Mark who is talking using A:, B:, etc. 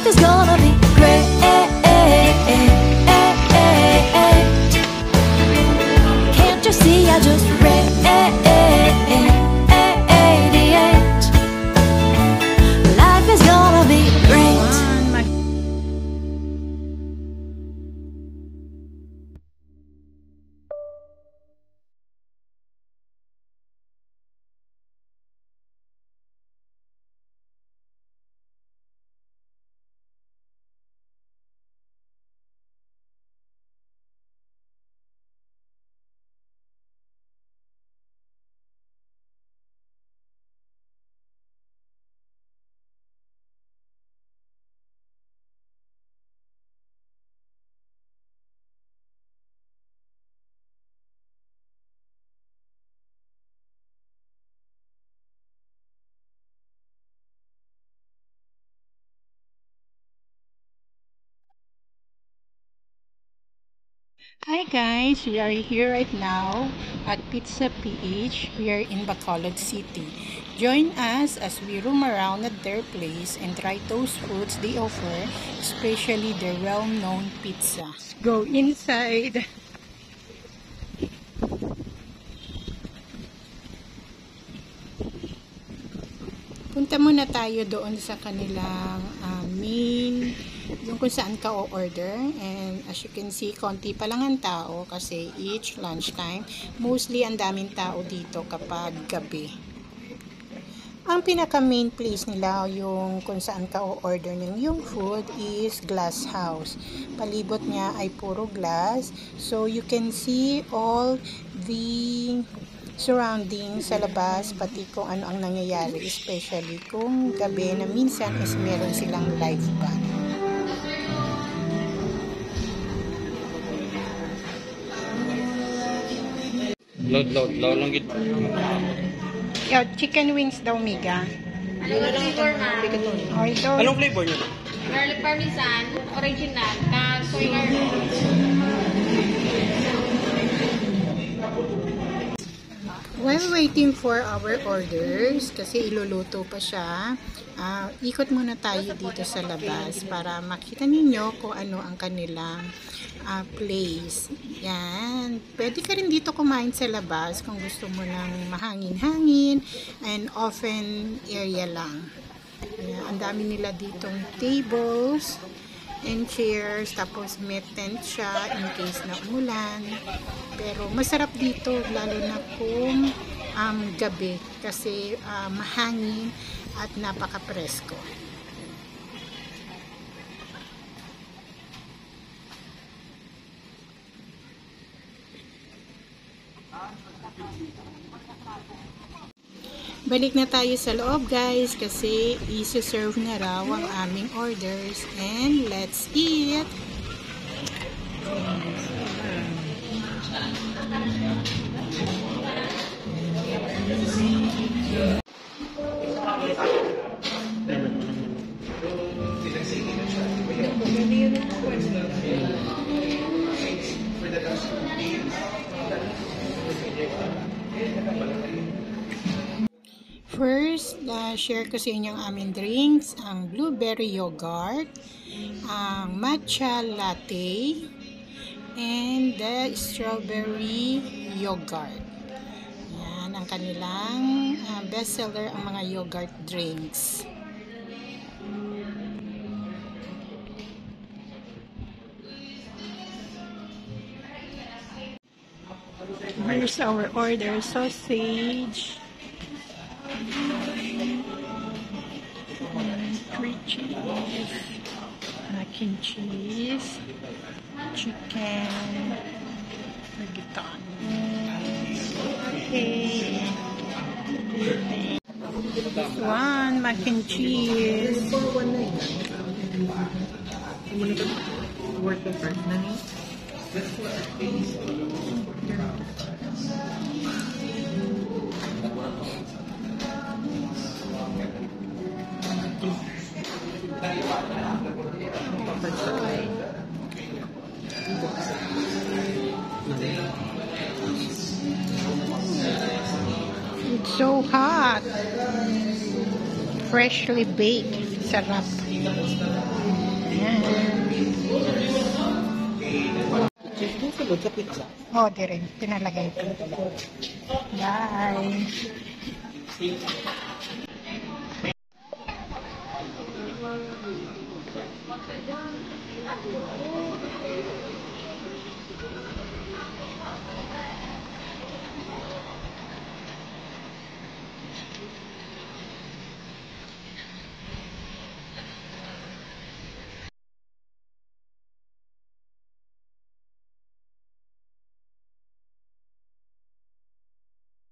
A: Life is gonna be great. Can't you see I just radiate? Life is gonna be great.
B: Hi guys, we are here right now at Pizza PH. We are in Bacolod City. Join us as we roam around at their place and try those foods they offer, especially their well-known pizza. Go inside! Punta muna tayo doon sa kanilang main, yung kung saan ka o-order. And as you can see, konti pa lang ang tao kasi each lunchtime. Mostly ang daming tao dito kapag gabi. Ang pinaka main place nila, yung kung saan ka o-order ng yung food, is glass house. Palibot niya ay puro glass. So you can see all the surroundings sa labas, pati kung ano ang nangyayari, especially kung gabi na minsan is meron silang live band.
C: Load lang gid.
B: Chicken wings daw, Miga.
D: Anong flavor, ma'am?
C: Anong flavor niyo?
D: Garlic parmesan, original, na soy garlic.
B: While waiting for our orders, kasi iluluto pa siya, ikot muna tayo dito sa labas para makita ninyo kung ano ang kanilang place. Yan. Pwede ka rin dito kumain sa labas kung gusto mo ng mahangin-hangin and open area lang. Yan. Ang dami nila ditong tables and chairs, tapos may tent siya in case na umulan. Pero masarap dito lalo na kung gabi kasi mahangin at napaka-presko. Balik na tayo sa loob guys kasi isi-serve na raw ang aming orders and let's eat! First, share ko sa inyo ang aming drinks, ang blueberry yogurt, ang matcha latte, and the strawberry yogurt. Yan ang kanilang bestseller, ang mga yogurt drinks. Here's our order: sausage, 3 cheese, mac and cheese, chicken, reggaeton. Okay. This one, mac and cheese.
E: Worth the first money.
B: It's so hot. Freshly baked. Sarap.
E: sulod sa pizza.
B: Oh, dire. Pinalagay ko. Bye.